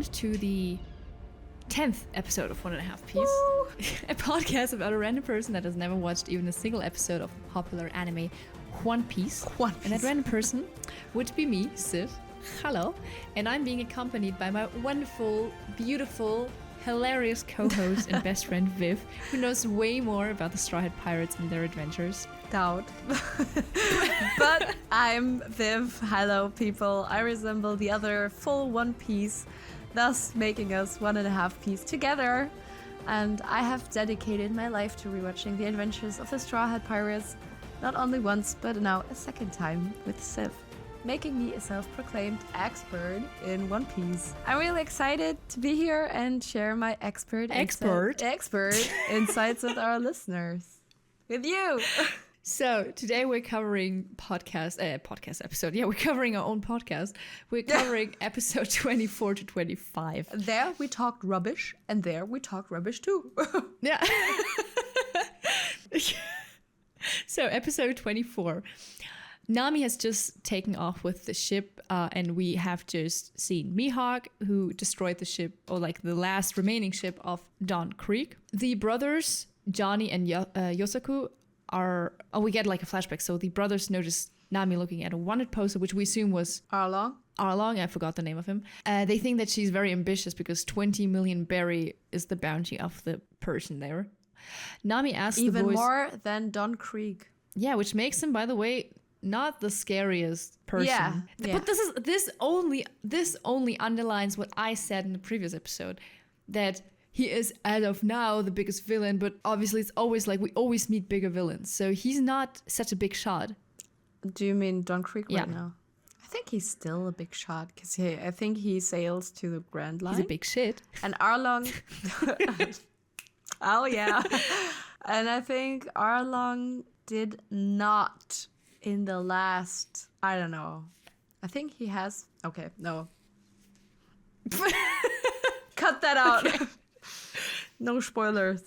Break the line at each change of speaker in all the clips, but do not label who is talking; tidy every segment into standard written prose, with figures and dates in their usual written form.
everyone to the 10th episode of 1.5 Piece, a podcast about a random person that has never watched even a single episode of the popular anime One Piece. And that random person would be me, Zeff. Hello. And I'm being accompanied by my wonderful, beautiful, hilarious co-host and best friend Viv, who knows way more about the Straw Hat Pirates and their adventures.
Doubt. But I'm Viv. Hello, people. I resemble the other full One Piece, thus making us 1.5 Piece together. And I have dedicated my life to rewatching the adventures of the Straw Hat Pirates, not only once, but now a second time with Zeff, making me a self-proclaimed expert in One Piece. I'm really excited to be here and share my expert insights with our listeners. With you.
So today we're covering podcast episode. Yeah, we're covering our own podcast. We're covering episode 24 to 25.
There we talked rubbish, and there we talked rubbish too.
Yeah. So episode 24. Nami has just taken off with the ship, and we have just seen Mihawk, who destroyed the ship, or like the last remaining ship of Dawn Creek. The brothers, Johnny and Yosaku, we get like a flashback. So the brothers notice Nami looking at a wanted poster, which we assume was
Arlong,
I forgot the name of him. They think that she's very ambitious because 20 million berry is the bounty of the person there. Nami asks
even
the boys,
more than Dawn Creek.
Yeah, which makes him, by the way, not the scariest person.
Yeah.
But this only underlines what I said in the previous episode, that he is, as of now, the biggest villain, but obviously it's always like we always meet bigger villains. So he's not such a big shot.
Do you mean Dawn Creek
Yeah.
right now? I think he's still a big shot because I think he sails to the Grand Line.
He's a big shit.
And Arlong... Oh, yeah. And I think Arlong did not in the last... I don't know. I think he has... Okay, no. Cut that out. Okay. No spoilers.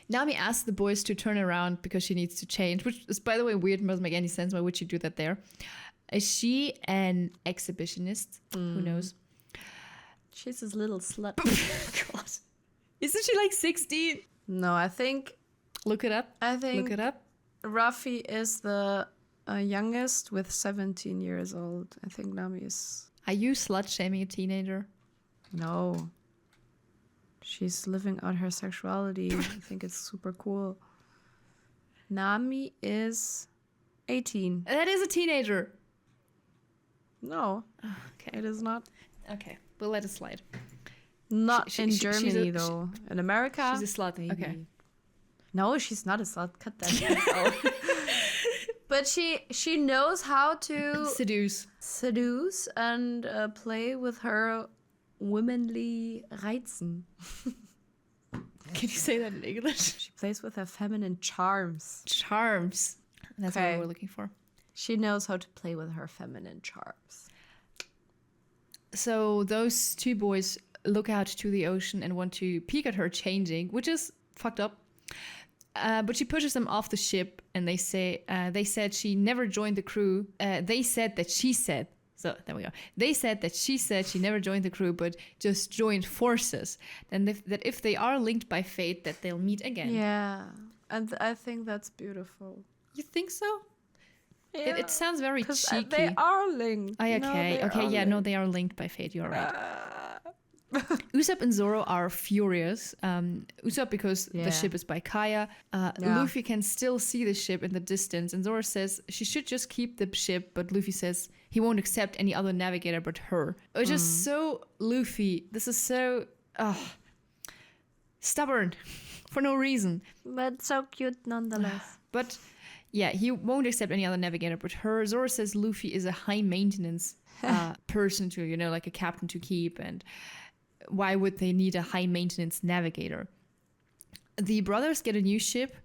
Nami asks the boys to turn around because she needs to change, which is, by the way, weird. Doesn't make any sense. Why would she do that there? Is she an exhibitionist? Who knows?
She's this little slut.
God. Isn't she like 16?
No, I think...
Look it up. Look it up.
Ruffy is the youngest with 17 years old. I think Nami is...
Are you slut-shaming a teenager?
No. She's living out her sexuality. I think it's super cool. Nami is 18.
That is a teenager.
No.
Okay.
It is not.
Okay, we'll let it slide.
Not in Germany, though. In America,
she's a slut.
maybe.
Okay.
No, she's not a slut. Cut that out. But she knows how to seduce and play with her womanly Reizen.
Can you say that in English?
She plays with her feminine charms.
Charms. That's what we're looking for.
She knows how to play with her feminine charms.
So those two boys look out to the ocean and want to peek at her changing, which is fucked up. But she pushes them off the ship, and they said she never joined the crew. They said that she said. So there we go. They said that she said she never joined the crew, but just joined forces. And that if they are linked by fate, that they'll meet again.
Yeah, and I think that's beautiful.
You think so?
Yeah.
It sounds very cheeky.
They are linked.
Oh, okay. No, they are linked by fate. You're right. Usopp and Zoro are furious. Usopp because the ship is by Kaya. Luffy can still see the ship in the distance, and Zoro says she should just keep the ship, but Luffy says he won't accept any other navigator but her. Which is so Luffy. This is so stubborn for no reason.
But so cute nonetheless.
But yeah, he won't accept any other navigator but her. Zoro says Luffy is a high maintenance person to, like a captain to keep, and why would they need a high maintenance navigator? The brothers get a new ship,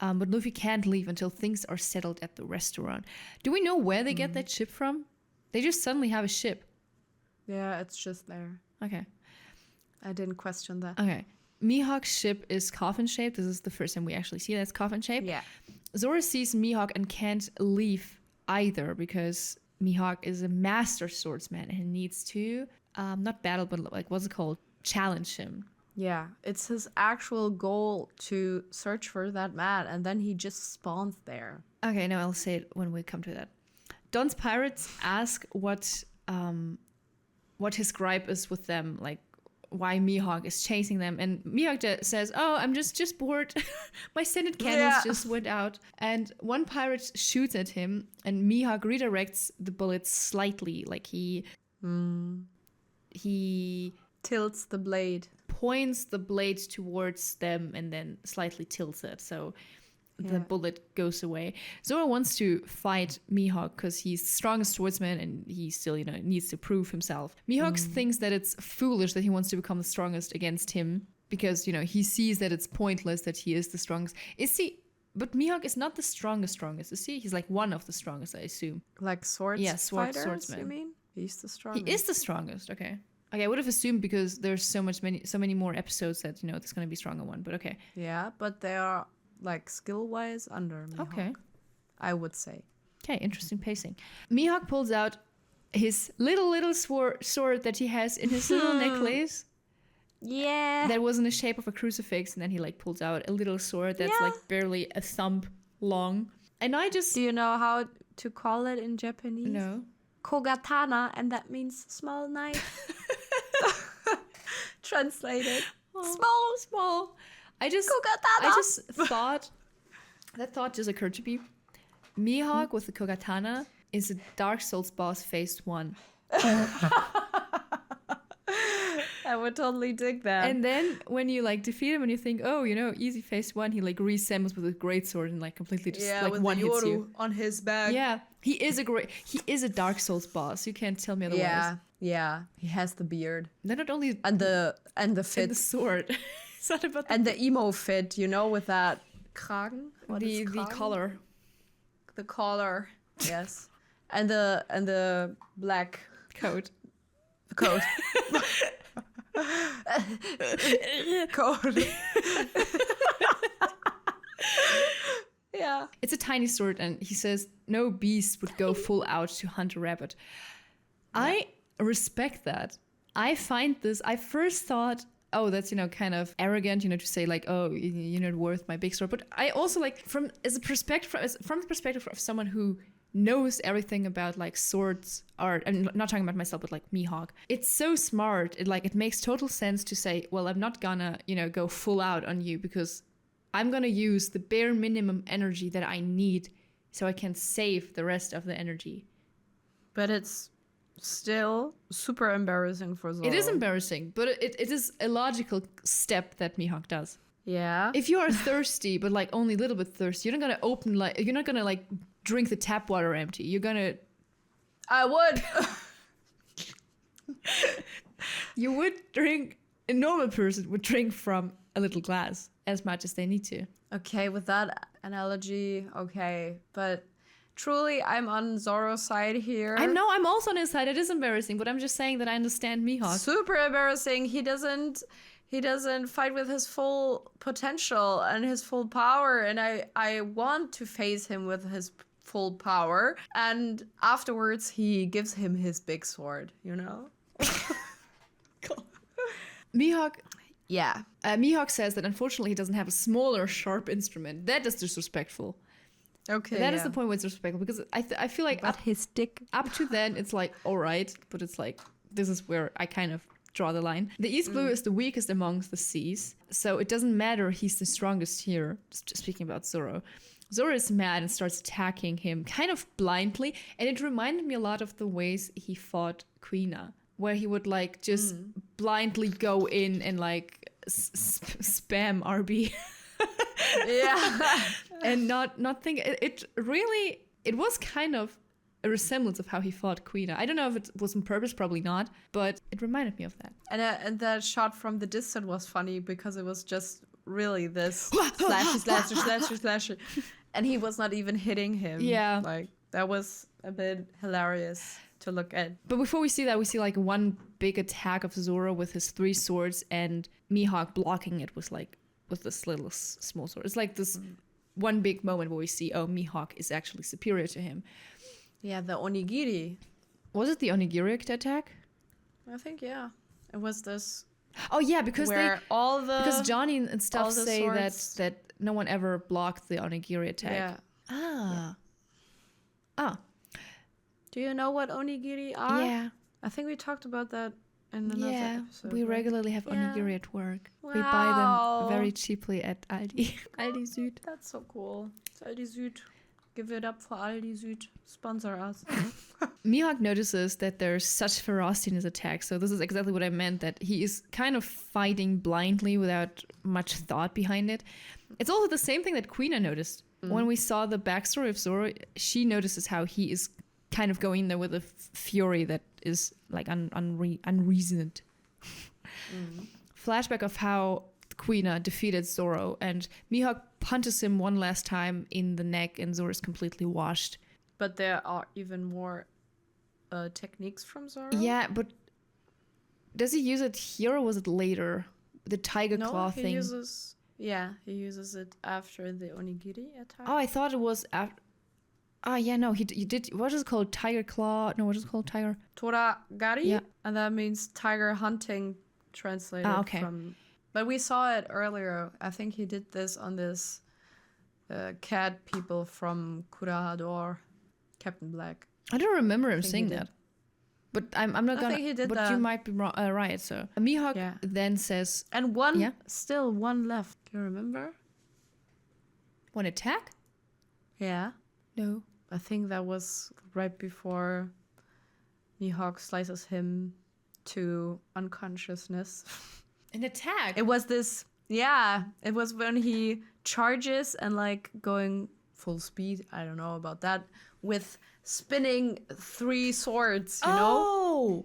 but Luffy can't leave until things are settled at the restaurant. Do we know where they get that ship from? They just suddenly have a ship.
Yeah, it's just there.
Okay.
I didn't question that.
Okay. Mihawk's ship is coffin-shaped. This is the first time we actually see that it's coffin-shaped.
Yeah.
Zoro sees Mihawk and can't leave either because Mihawk is a master swordsman and he needs to not battle, but like, what's it called? Challenge him.
Yeah, it's his actual goal to search for that man, and then he just spawns there.
Okay, no, I'll say it when we come to that. Don's pirates ask what his gripe is with them, like why Mihawk is chasing them, and Mihawk says, "Oh, I'm just bored. My Senate cannons just went out." And one pirate shoots at him, and Mihawk redirects the bullets slightly, like he
tilts the blade,
points the blade towards them, and then slightly tilts it, so the bullet goes away. Zoro wants to fight Mihawk because he's the strongest swordsman and he still, needs to prove himself. Mihawk thinks that it's foolish that he wants to become the strongest against him because, he sees that it's pointless that he is the strongest. But Mihawk is not the strongest, is he? He's like one of the strongest, I assume.
Like swordsman. You mean? He's the strongest.
He is the strongest, okay. Okay, I would have assumed because there's so many more episodes that, there's going to be a stronger one, but okay.
Yeah, but they are like skill-wise under Mihawk. Okay. I would say.
Okay, interesting pacing. Mihawk pulls out his little sword that he has in his little necklace.
Yeah.
That was in the shape of a crucifix, and then he like pulls out a little sword that's like barely a thumb long. And I just...
Do you know how to call it in Japanese?
No.
Kogatana, and that means small knife. Translated. Small.
I just thought, that thought just occurred to me. Mihawk with the Kogatana is a Dark Souls boss phase 1.
I would totally dig that.
And then when you like defeat him and you think, oh, easy phase 1, he like reassembles with a great-sword and like completely just like one hits you
on his back.
Yeah, he is a Dark Souls boss. You can't tell me otherwise.
Yeah. He has the beard.
They're not only
and the fit
and the sword. It's not about
the emo fit, with that kragen.
The collar.
The collar. Yes. And the black
coat.
Coat. Yeah.
It's a tiny sword, and he says no beast would go full out to hunt a rabbit. Yeah. I respect that. I find this. I first thought, oh, that's kind of arrogant, to say like, oh, you're not worth my big sword. But I also like from the perspective of someone who knows everything about like swords art. I'm not talking about myself, but like Mihawk. It's so smart. It makes total sense to say, well, I'm not gonna go full out on you because I'm gonna use the bare minimum energy that I need so I can save the rest of the energy.
But it's still super embarrassing for Zoro.
It is embarrassing, but it is a logical step that Mihawk does.
Yeah.
If you are thirsty, but like only a little bit thirsty, you're not gonna drink the tap water empty. You're gonna...
I would.
You would drink... A normal person would drink from a little glass as much as they need to.
Okay, with that analogy, okay. But truly, I'm on Zoro's side here.
I know, I'm also on his side. It is embarrassing, but I'm just saying that I understand Mihawk.
Super embarrassing. He doesn't fight with his full potential and his full power, and I want to face him with his full power, and afterwards he gives him his big sword,
Mihawk
Yeah.
Mihawk says that unfortunately he doesn't have a smaller sharp instrument. That is disrespectful.
Okay.
That is the point where it's disrespectful, because I feel like
his dick.
Up to then it's like alright, but it's like this is where I kind of draw the line. The East Blue is the weakest amongst the seas, so it doesn't matter he's the strongest here. Just speaking about Zoro. Zoro is mad and starts attacking him kind of blindly, and it reminded me a lot of the ways he fought Kuina, where he would like just blindly go in and like spam RB.
Yeah.
And not think it really, it was kind of a resemblance of how he fought Kuina. I don't know if it was on purpose, probably not, but it reminded me of that.
And that shot from the distance was funny because it was just really this slasher. And he was not even hitting him.
Yeah.
Like, that was a bit hilarious to look at.
But before we see that, we see like one big attack of Zoro with his 3 swords and Mihawk blocking it with this little small sword. It's like this one big moment where we see, oh, Mihawk is actually superior to him.
Yeah, the onigiri.
Was it the onigiri attack?
I think, yeah. It was this
Oh yeah, because
where all the...
because Johnny and
all
stuff
the
say
swords-
that no one ever blocked the onigiri attack.
Yeah.
Ah.
Do you know what onigiri are?
Yeah.
I think we talked about that in another episode.
We
right?
regularly have
Yeah.
onigiri at work.
Wow.
We buy them very cheaply at Aldi. Aldi Süd.
That's so cool. It's Aldi Süd. Give it up for Aldi Süd. Sponsor us.
Mihawk notices that there's such ferocity in his attack. So this is exactly what I meant, that he is kind of fighting blindly without much thought behind it. It's also the same thing that Quina noticed. When we saw the backstory of Zoro, she notices how he is kind of going there with a fury that is like unreasoned. Flashback of how Quina defeated Zoro, and Mihawk punches him one last time in the neck, and Zoro is completely washed.
But there are even more techniques from Zoro.
Yeah, but does he use it here or was it later? The tiger claw
he
thing.
uses... Yeah, he uses it after the onigiri attack.
Oh, I thought it was after. Ah, yeah, no, he did. What is it called? Tiger claw? No, what is it called? Tiger.
Toragari?
Yeah.
And that means tiger hunting, translated
okay.
from... But we saw it earlier. I think he did this on this cat people from Kurahador, Captain Black.
I don't remember him
think
saying
he did.
that. But I'm not
I
gonna.
think he did
but
that.
you might be right. So Mihawk then says,
And still one left. Do you remember?
"One attack?
Yeah.
No.
I think that was right before Mihawk slices him to unconsciousness.
An attack?
It was this, it was when he charges and like going full speed, I don't know about that, with spinning 3 swords, you know?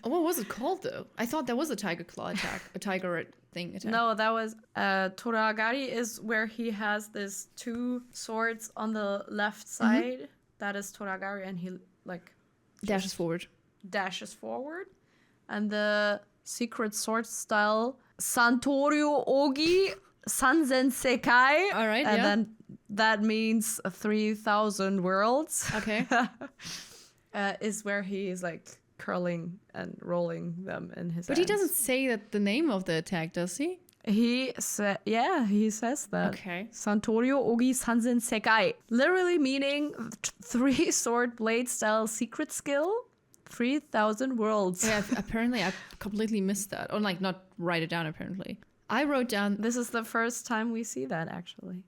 What was it called though? I thought that was a tiger claw attack, a tiger thing attack.
No, that was Toragari is where he has this 2 swords on the left side. That is Toragari, and he like
dashes forward.
And the secret sword style Santorio Ogi Sanzen Sekai.
All right,
and
yeah.
then that means 3,000 worlds.
Okay.
Is where he is like curling and rolling them in his
But
hands.
he doesn't say that the name of the attack, does he?
He says that.
Okay.
Santorio Ogi Sanzen Sekai. Literally meaning 3 sword blade style secret skill, 3,000 worlds.
Yeah, apparently I completely missed that. Or like not write it down apparently. I wrote down...
This is the first time we see that, actually.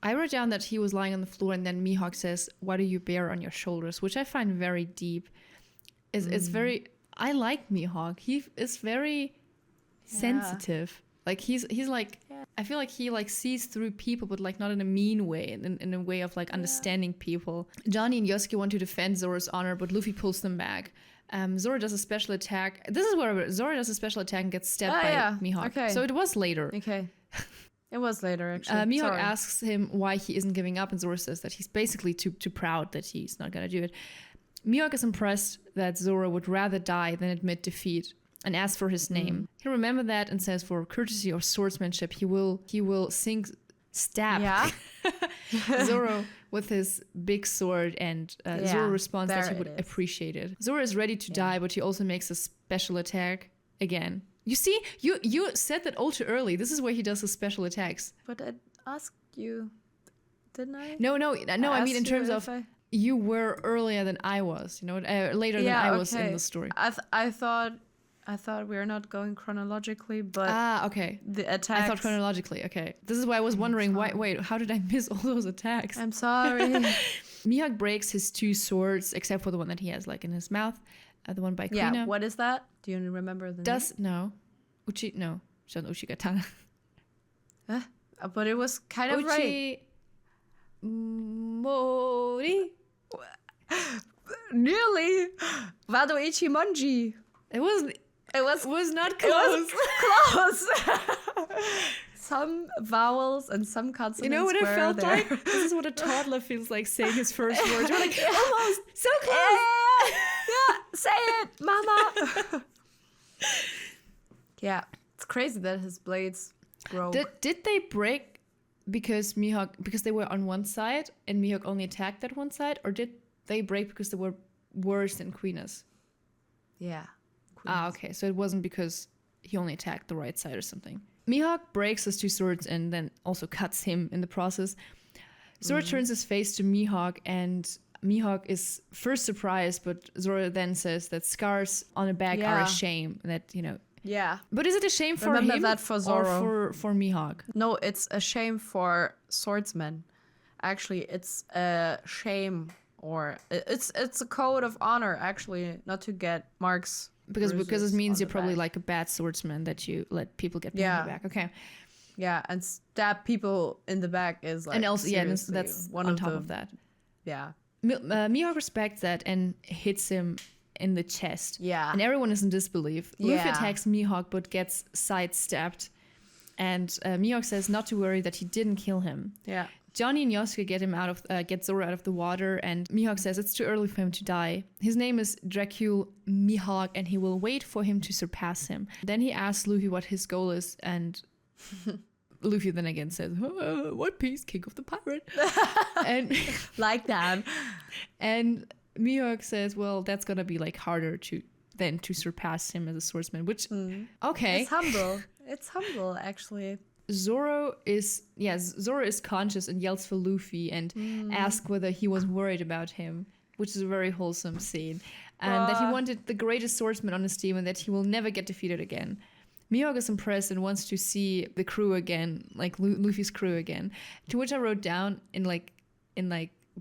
I wrote down that he was lying on the floor and then Mihawk says, "What do you bear on your shoulders?" Which I find very deep. It's very... I like Mihawk. He is very sensitive. Like he's like... I feel like he like sees through people, but like not in a mean way, in a way of like understanding people. Johnny and Yosuke want to defend Zoro's honor, but Luffy pulls them back. Zoro does a special attack. This is where Zoro does a special attack and gets stabbed by Mihawk.
Okay.
So it was later.
Okay. It was later, actually.
Mihawk
Sorry.
asks him why he isn't giving up, and Zoro says that he's basically too proud that he's not going to do it. Mihawk is impressed that Zoro would rather die than admit defeat and asks for his name. He remembers that and says for courtesy or swordsmanship, he will stab Zoro with his big sword, and Zoro responds that he would appreciate it. Zoro is ready to die, but he also makes a special attack again. You see, you said that all too early. This is where he does his special attacks.
But I asked you, didn't I?
No. I mean in terms of you were earlier than I was. You know, later than I was in the story.
I thought we were not going chronologically, but
okay.
The attacks.
I thought chronologically. Okay, this is why I was wondering why. Wait, how did I miss all those attacks?
I'm sorry.
Mihawk breaks his 2 swords, except for the one that he has like in his mouth. The one by Quina.
Yeah, what is that? Do you remember the name?
No. Uchi, no. It's not Uchigatana.
But it was kind of right.
Mori?
Nearly. Wado Ichimonji.
It was not close.
It was close. Some vowels and some consonants.
You know what it felt
there.
like? This is what a toddler feels like saying his first words. You're like, almost, so close.
Yeah, say it, mama. Yeah, it's crazy that his blades broke.
Did they break because they were on one side and Mihawk only attacked that one side, or did they break because they were worse than Quina's?
Yeah.
Okay. So it wasn't because he only attacked the right side or something. Mihawk breaks his 2 swords and then also cuts him in the process. Zoro turns his face to Mihawk, and Mihawk is first surprised, but Zoro then says that scars on the back are a shame. That,
Yeah.
But is it a shame for
Remember
him
that for Zoro.
or for Mihawk?
No, it's a shame for swordsmen. Actually, it's a shame, or it's a code of honor, actually, not to get marks.
Because it means you're probably
back.
like a bad swordsman, that you let people get behind your back. Okay.
Yeah, and stab people in the back is like,
And also,
seriously
that's
one
on
of
top
the,
of that.
Yeah.
Mihawk respects that and hits him in the chest.
Yeah.
And everyone is in disbelief. Luffy
Yeah.
attacks Mihawk but gets sidestepped. And Mihawk says not to worry, that he didn't kill him.
Yeah.
Johnny and Yosuke get Zoro out of the water, and Mihawk says it's too early for him to die. His name is Dracule Mihawk, and he will wait for him to surpass him. Then he asks Luffy what his goal is, and Luffy then again says, One Piece, king of the pirate. and
Like that.
And Mihawk says, well, that's gonna be like harder to surpass him as a swordsman, which okay.
It's humble, actually.
Zoro is conscious and yells for Luffy and asks whether he was worried about him, which is a very wholesome scene. And that he wanted the greatest swordsman on his team and that he will never get defeated again. Mihawk is impressed and wants to see the crew again, like Luffy's crew again. To which I wrote down in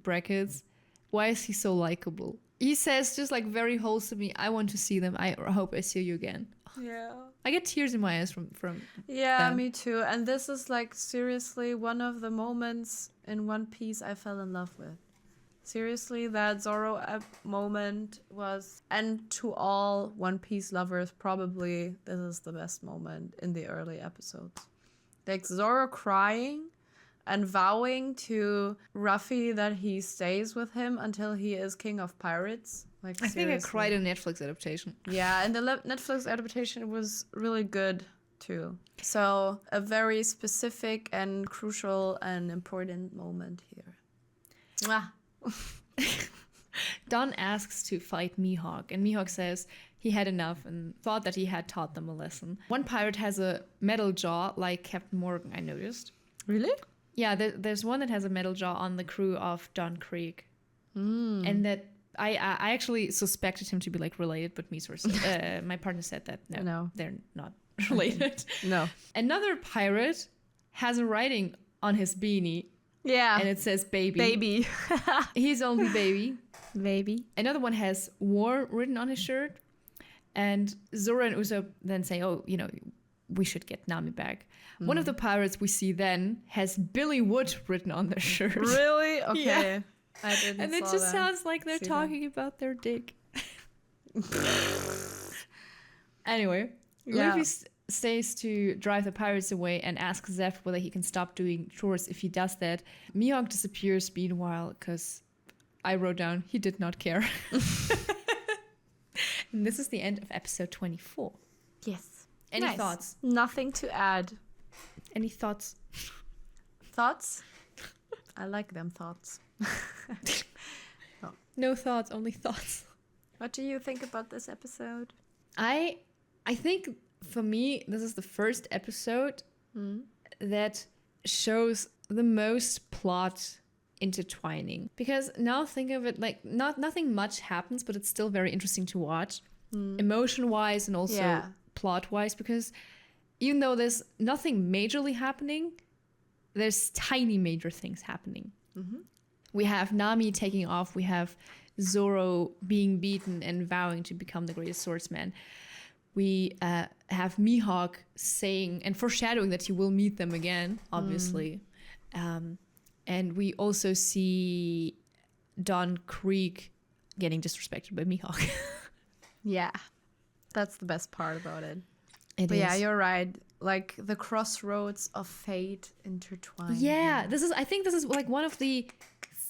brackets, why is he so likable? He says just like very wholesomely, I want to see them. I hope I see you again.
Yeah.
I get tears in my eyes from
Yeah,
them.
me too. And this is like seriously one of the moments in One Piece I fell in love with. Seriously, that Zoro moment was, and to all One Piece lovers, probably this is the best moment in the early episodes. Like Zoro crying and vowing to Ruffy that he stays with him until he is king of pirates. Like,
I think I cried in Netflix adaptation.
Yeah, and the Netflix adaptation was really good too. So a very specific and crucial and important moment here. Mwah.
Don asks to fight Mihawk, and Mihawk says he had enough and thought that he had taught them a lesson. One pirate has a metal jaw, like Captain Morgan, I noticed.
Really?
Yeah, there's one that has a metal jaw on the crew of Don Creek. And that I actually suspected him to be like related, but my partner said that no, they're not related.
No.
Another pirate has a writing on his beanie.
Yeah.
And it says baby.
Baby.
He's only baby.
Baby.
Another one has war written on his shirt. And Zoro and Usopp then say, we should get Nami back. One of the pirates we see then has Billy Wood written on their shirt.
Really? Okay.
Yeah.
I didn't
And it
saw
just
that.
sounds like they're talking about their dick. Anyway,
Yeah.
Luffy stays to drive the pirates away and asks Zeff whether he can stop doing chores if he does that. Mihawk disappears meanwhile because I wrote down he did not care. And this is the end of episode 24.
Yes.
Any
Nice.
thoughts?
Nothing to add.
Any thoughts?
Thoughts? I like them thoughts.
No thoughts, only thoughts.
What do you think about this episode?
I think for me, this is the first episode that shows the most plot intertwining. Because now think of it like nothing much happens, but it's still very interesting to watch, emotion-wise and also plot-wise. Because even though there's nothing majorly happening, there's tiny major things happening. We have Nami taking off. We have Zoro being beaten and vowing to become the greatest swordsman. We have Mihawk saying and foreshadowing that he will meet them again, obviously. And we also see Don Creek getting disrespected by Mihawk.
Yeah. That's the best part about it.
It
But
is.
yeah, you're right. Like the crossroads of fate intertwined.
Yeah, I think this is like one of the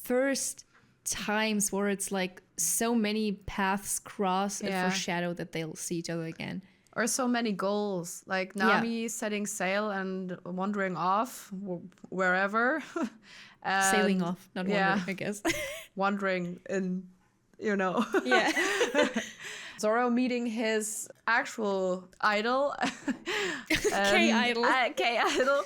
first times where it's like so many paths cross and foreshadow that they'll see each other again.
Or so many goals. Like Nami setting sail and wandering off wherever.
Sailing off, not wandering, I guess.
Wandering in,
Yeah.
Zoro meeting his actual idol.
K-idol.
K-idol.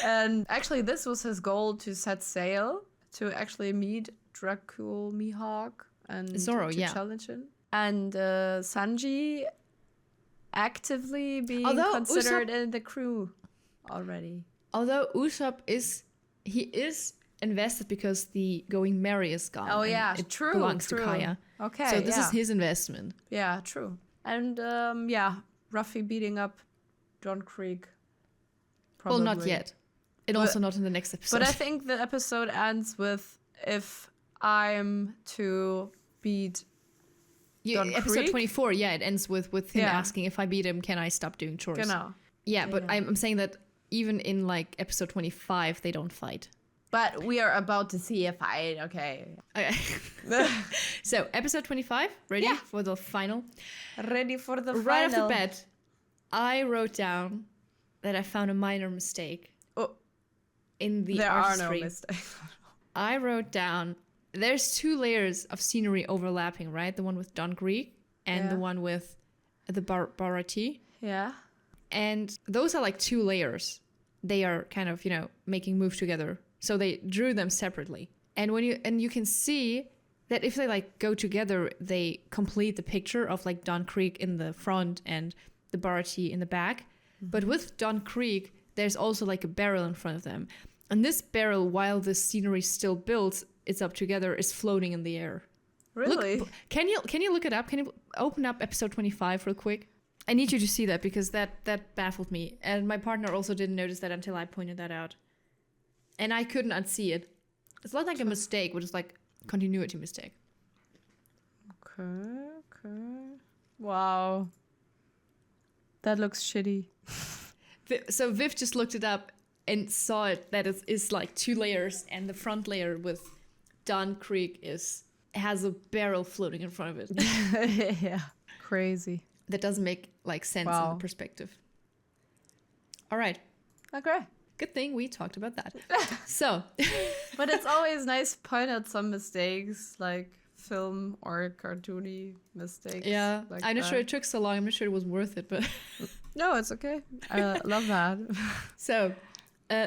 And actually, this was his goal, to set sail, to actually meet Dracul Mihawk and
Zoro,
to
yeah.
challenge him. And Sanji actively being
Although
considered in the crew already.
Although Usopp is invested because the Going Merry is gone.
Oh,
and
yeah,
it
true.
belongs to Kaya.
Okay,
So this is his investment.
Yeah, true. And Ruffy beating up John Creek. Probably.
Well, not yet. And also not in the next episode.
But I think the episode ends with, if I'm to beat John
episode
Creek.
24, yeah, it ends with him asking, if I beat him, can I stop doing chores?
Genau.
Yeah, but I'm saying that even in like episode 25, they don't fight.
But we are about to see a fight, okay.
So, episode 25, ready for the final?
Ready for the final.
Right off the bat, I wrote down that I found a minor mistake in the
There
artistry.
are no mistakes.
I wrote down, there's 2 layers of scenery overlapping, right? The one with Don Greek and the one with the Barati.
Yeah.
And those are like 2 layers. They are kind of, making moves together. So they drew them separately. And you can see that if they like go together, they complete the picture of like Don Creek in the front and the Barati in the back. Mm-hmm. But with Don Creek, there's also like a barrel in front of them. And this barrel, while the scenery still builds, it's up together, is floating in the air.
Really?
Can you look it up? Can you open up episode 25 real quick? I need you to see that because that baffled me. And my partner also didn't notice that until I pointed that out. And I couldn't unsee it. It's not like a mistake, but it's like continuity mistake.
Okay. Wow. That looks shitty.
So Viv just looked it up and saw it that it is like 2 layers, and the front layer with Don Creek has a barrel floating in front of it.
Yeah. Crazy.
That doesn't make like sense in the perspective. All right.
Okay.
Good thing we talked about that. So.
But it's always nice to point out some mistakes, like film or cartoony mistakes.
Yeah.
like
I'm not
that.
sure it took so long. I'm not sure it was worth it, but.
No, it's okay. I love that.
So,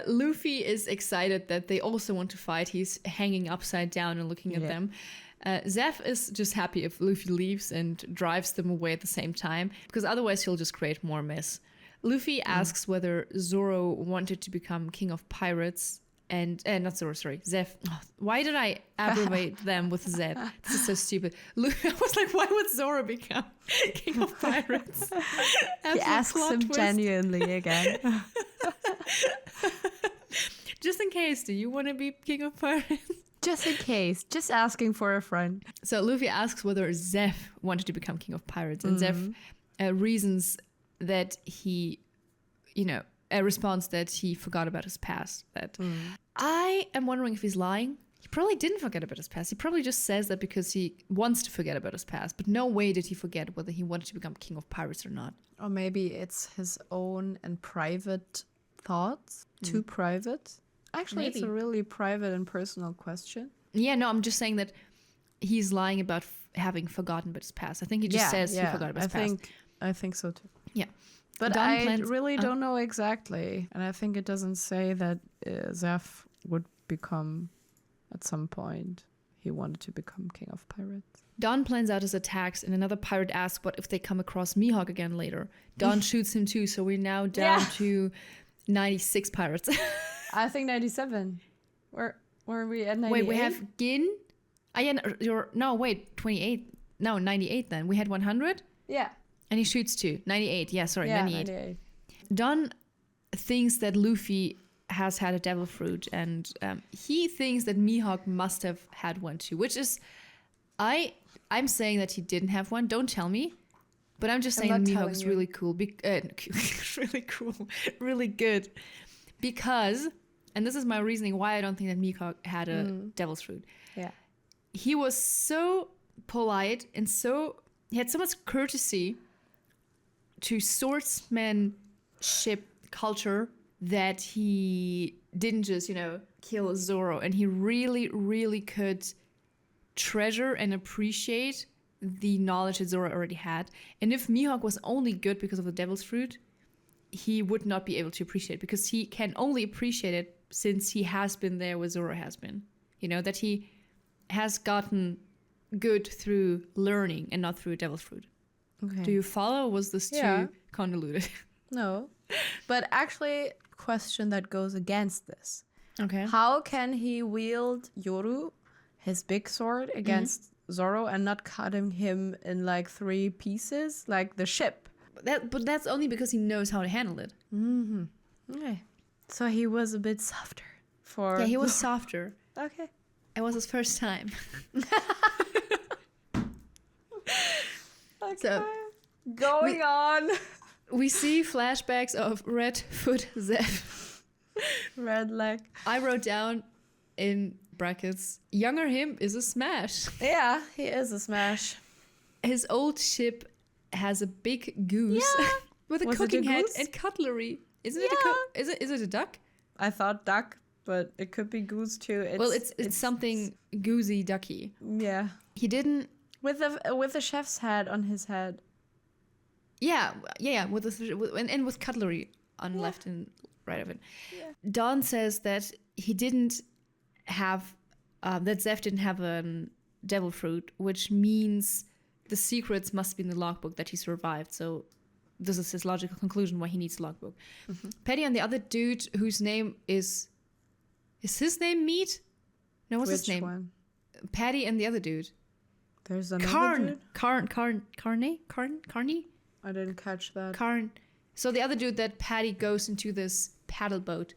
Luffy is excited that they also want to fight. He's hanging upside down and looking at them. Zeff is just happy if Luffy leaves and drives them away at the same time, because otherwise he'll just create more mess. Luffy asks whether Zoro wanted to become king of pirates, and not Zoro, sorry, Zeff. Oh, why did I abbreviate them with Z? This is so stupid. I was like, why would Zoro become king of pirates?
He asks him genuinely again.
Just in case, do you want to be king of pirates?
Just in case. Just asking for a friend.
So Luffy asks whether Zeff wanted to become king of pirates, and Zeff reasons that he, responds that he forgot about his past. That I am wondering if he's lying. He probably didn't forget about his past. He probably just says that because he wants to forget about his past. But no way did he forget whether he wanted to become king of pirates or not.
Or maybe it's his own and private thoughts. Too private. Actually, it's a really private and personal question.
Yeah, no, I'm just saying that he's lying about having forgotten about his past. I think he just says he forgot about his past.
I think so too.
Yeah.
But I really don't know exactly. And I think it doesn't say that Zeff would become, at some point, he wanted to become king of pirates.
Don plans out his attacks, and another pirate asks what if they come across Mihawk again later. Don shoots him too, so we're now down to 96 pirates.
I think 97. Were we at 98?
Wait, we have Gin? 28. No, 98 then. We had 100?
Yeah.
And he shoots 2. 98. Yeah, sorry,
yeah,
98. Don thinks that Luffy has had a devil fruit, and he thinks that Mihawk must have had one too, which is, I'm saying that he didn't have one. Don't tell me. But I'm just saying Mihawk's really cool. Really cool. Really good. Because, and this is my reasoning why I don't think that Mihawk had a devil's fruit.
Yeah.
He was so polite and he had so much courtesy to swordsmanship culture that he didn't just, kill Zoro. And he really, really could treasure and appreciate the knowledge that Zoro already had. And if Mihawk was only good because of the devil's fruit, he would not be able to appreciate it, because he can only appreciate it since he has been there where Zoro has been. You know, that he has gotten good through learning and not through a devil's fruit.
Okay.
Do you follow? Was this too convoluted?
No. But actually, question that goes against this.
Okay.
How can he wield Yoru, his big sword, against Zoro and not cutting him in like 3 pieces, like the ship?
But that's only because he knows how to handle it.
Mm-hmm. Okay. So he was a bit softer for...
Yeah, he was softer.
Okay.
It was his first time.
Okay.
So,
going on.
We see flashbacks of Redfoot Zeff.
Red leg.
I wrote down in brackets, younger him is a smash.
Yeah, he is a smash.
His old ship has a big goose with a
Was it
cooking
a
head
goose?
and cutlery. Isn't it is it a duck?
I thought duck, but it could be goose too.
It's something goosey ducky.
Yeah.
He didn't.
With the chef's head on his head.
Yeah, with cutlery on left and right of it. Yeah. Dawn says that he didn't have that Zeff didn't have a devil fruit, which means the secrets must be in the logbook that he survived. So this is his logical conclusion why he needs a logbook. Mm-hmm. Petty and the other dude whose name is his name Meat? No, what's his name?
One?
Patty and the other dude.
There's another dude?
Carney?
I didn't catch that.
Karn. So the other dude that Patty goes into this paddle boat.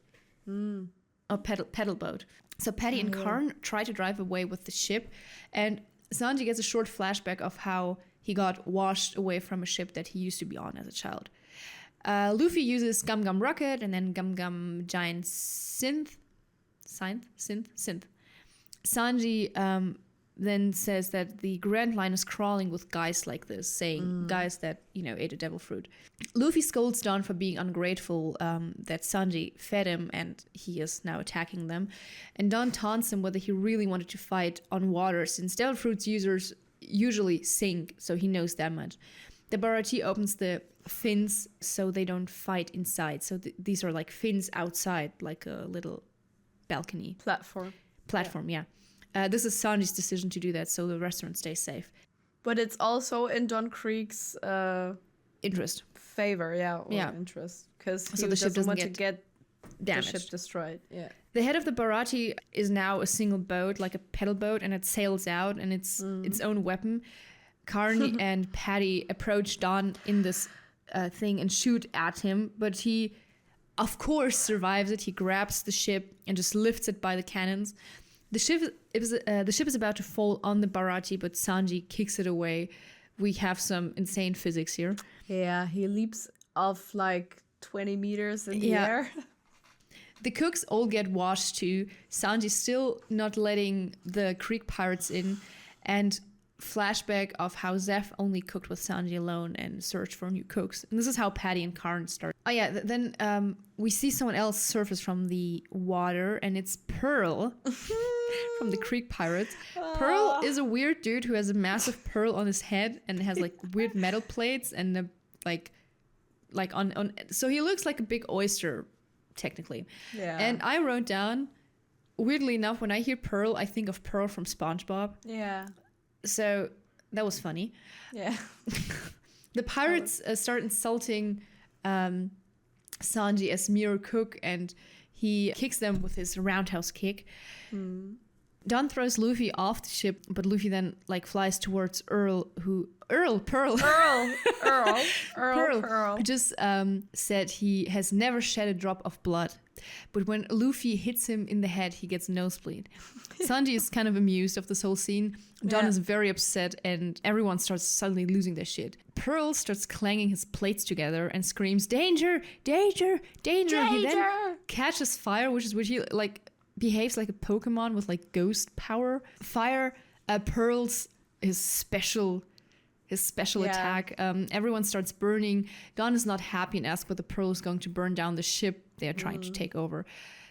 Or pedal boat. So Patty and Karn try to drive away with the ship, and Sanji gets a short flashback of how he got washed away from a ship that he used to be on as a child. Luffy uses Gum Gum Rocket and then Gum Gum Giant Synth. Sanji then says that the Grand Line is crawling with guys like this, saying guys that, ate a devil fruit. Luffy scolds Don for being ungrateful, that Sanji fed him and he is now attacking them. And Don taunts him whether he really wanted to fight on water, since devil fruits users usually sink, so he knows that much. The Barati opens the fins so they don't fight inside. So these are like fins outside, like a little balcony. Platform, yeah. This is Sanji's decision to do that, so the restaurant stays safe.
But it's also in Don Krieg's
interest.
Favor, interest. Because he
the ship
doesn't want to get
damaged.
The ship destroyed. Yeah.
The head of the Barati is now a single boat, like a pedal boat, and it sails out, and it's its own weapon. Karn and Patty approach Don in this thing and shoot at him, but he, of course, survives it. He grabs the ship and just lifts it by the cannons. The ship is about to fall on the Barati, but Sanji kicks it away. We have some insane physics here. Yeah,
he leaps off like 20 meters in the air.
The cooks all get washed too. Sanji's still not letting the Creek pirates in. And flashback of how Zeff only cooked with Sanji alone and searched for new cooks. And this is how Patty and Karn start. Oh yeah, then we see someone else surface from the water, and it's Pearl from the Creek Pirates. Pearl is a weird dude who has a massive pearl on his head and has like weird metal plates and so he looks like a big oyster, technically. Yeah. And I wrote down, weirdly enough, when I hear Pearl, I think of Pearl from SpongeBob.
Yeah.
So that was funny.
Yeah.
The pirates start insulting Sanji as mere cook, and he kicks them with his roundhouse kick. Don throws Luffy off the ship, but Luffy then flies towards Pearl, who just said he has never shed a drop of blood. But when Luffy hits him in the head, he gets nosebleed. Sanji is kind of amused of this whole scene. Don is very upset, and everyone starts suddenly losing their shit. Pearl starts clanging his plates together and screams, "Danger! Danger! Danger!" He then catches fire, which he behaves like a Pokemon with ghost power. Fire Pearl's his special attack. Everyone starts burning. Don is not happy and asks whether Pearl is going to burn down the ship they are trying to take over.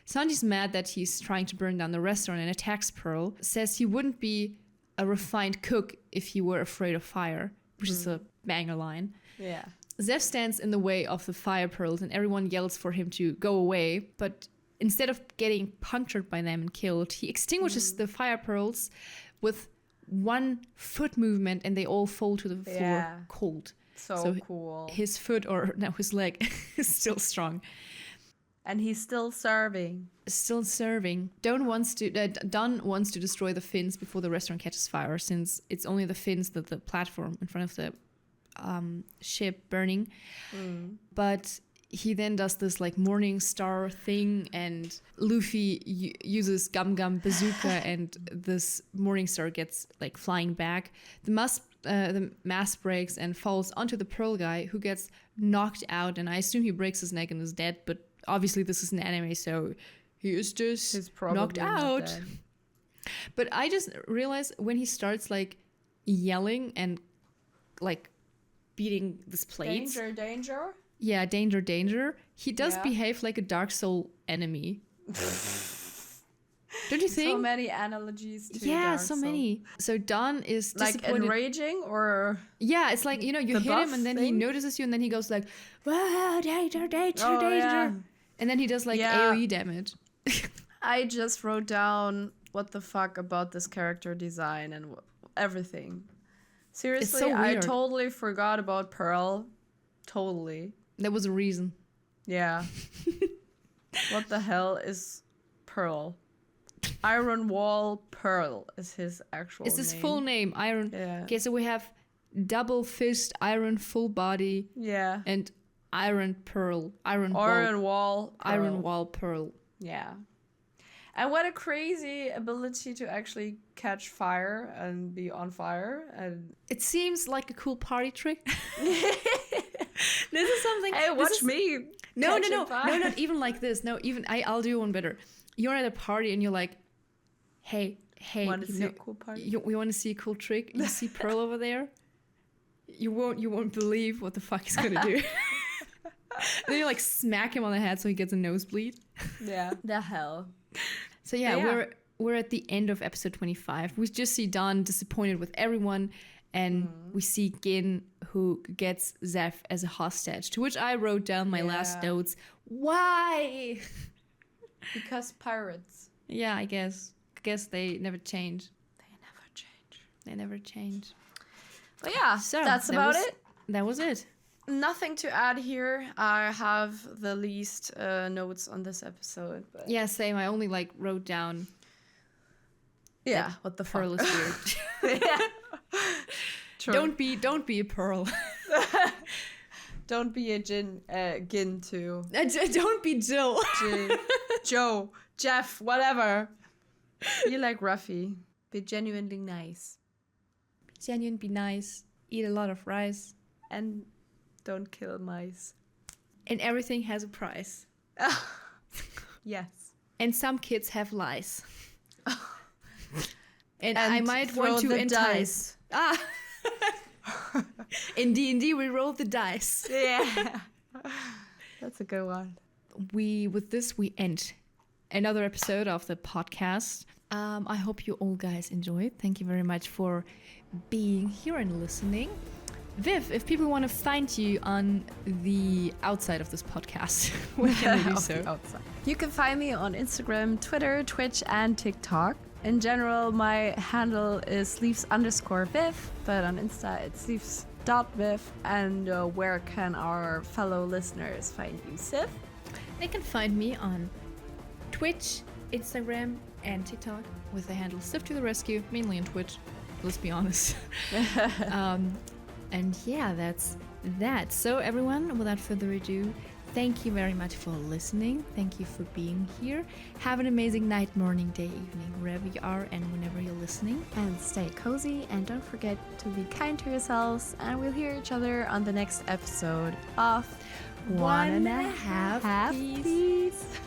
Sanji's mad that he's trying to burn down the restaurant and attacks Pearl. Says he wouldn't be a refined cook if you were afraid of fire, which is a banger line.
Yeah.
Zeff stands in the way of the fire pearls and everyone yells for him to go away, but instead of getting punctured by them and killed, he extinguishes the fire pearls with one foot movement and they all fall to the floor cold.
So cool.
His foot, or no, his leg is still strong.
And he's still serving.
Still serving. Don wants to destroy the fins before the restaurant catches fire, since it's only the fins that the platform in front of the ship burning. But he then does this like morning star thing, and Luffy uses Gum Gum Bazooka, and this morning star gets like flying back. The mast breaks and falls onto the pearl guy, who gets knocked out, and I assume he breaks his neck and is dead, but obviously this is an anime, so he is just knocked out. But I just realized when he starts like yelling and like beating this plate.
Danger.
Yeah, danger. He does behave like a Dark Soul enemy. Don't you think?
So many analogies to
Dark
Soul.
many. So Don is disappointed.
Like enraging, or
yeah, it's like, you hit him and then he notices you and then he goes like, wow, danger.
Yeah.
And then he does like AoE damage.
I just wrote down what the fuck about this character design and everything. Seriously,
It's so weird.
I totally forgot about Pearl. Totally.
There was a reason.
Yeah. What the hell is Pearl? Iron Wall Pearl is his actual
It's his
name.
full name, Iron.
Yeah.
Okay, so we have double fist, iron full body,
Yeah.
and iron pearl, iron
Wall Pearl.
iron wall pearl.
Yeah. And what a crazy ability to actually catch fire and be on fire. And
It seems like a cool party trick. This is something.
hey, watch
this is,
me.
No,
catching fire.
not even like this. No, even I'll do one better. You're at a party and you're like, hey,
Want to see a cool party?
we want to see a cool trick. You see Pearl over there? You won't believe what the fuck he's gonna do. Then you like smack him on the head so he gets a nosebleed.
Yeah. The hell.
So yeah, we're at the end of episode 25. We just see Don disappointed with everyone, and we see Gin, who gets Zeff as a hostage. To which I wrote down my last notes. Why?
Because pirates.
Yeah, I guess they never change.
They never change. But yeah,
So
that's about it.
That was it.
Nothing to add here. I have the least notes on this episode. But
Yeah, same. I only like wrote down
yeah, what the
Pearl
fuck?
is weird.
Yeah. True.
Don't be a Pearl.
Don't be a Gin too.
Don't be Jill.
Joe, Jeff, whatever. Be like Ruffy. Be genuinely nice.
Genuine, be nice. Eat a lot of rice.
And don't kill mice.
And everything has a price.
Yes.
And some kids have lice. And I might
throw
want to
the
entice.
dice.
In D&D, we roll the dice.
Yeah. That's a good one.
With this, we end another episode of the podcast. I hope you all guys enjoyed. Thank you very much for being here and listening. Viv, if people want to find you on the outside of this podcast, where can they do so?
Outside. You can find me on Instagram, Twitter, Twitch, and TikTok. In general, my handle is sleeves_Viv, but on Insta it's sleeves.viv. And where can our fellow listeners find you, Zeff?
They can find me on Twitch, Instagram, and TikTok with the handle Zeff to the Rescue, mainly on Twitch, let's be honest. And yeah, that's that. So everyone, without further ado, thank you very much for listening. Thank you for being here. Have an amazing night, morning, day, evening, wherever you are and whenever you're listening.
And stay cozy, and don't forget to be kind to yourselves, and we'll hear each other on the next episode of
1.5
Piece.